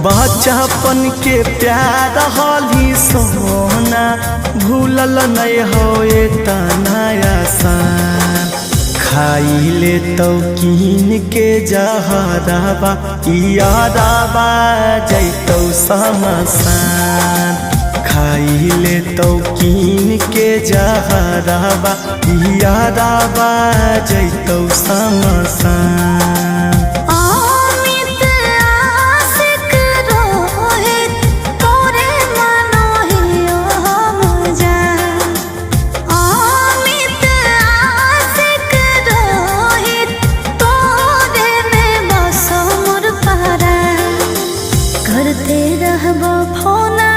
बचपन के प्यार हली सोना भूलल नहीं होए तनाया सान खाइले तो कीन के जहराबा यादाबा जैतौ समसान खाइले तो कीन के जहराबा यादाबा जैतौ समसान। करते रहबो फोना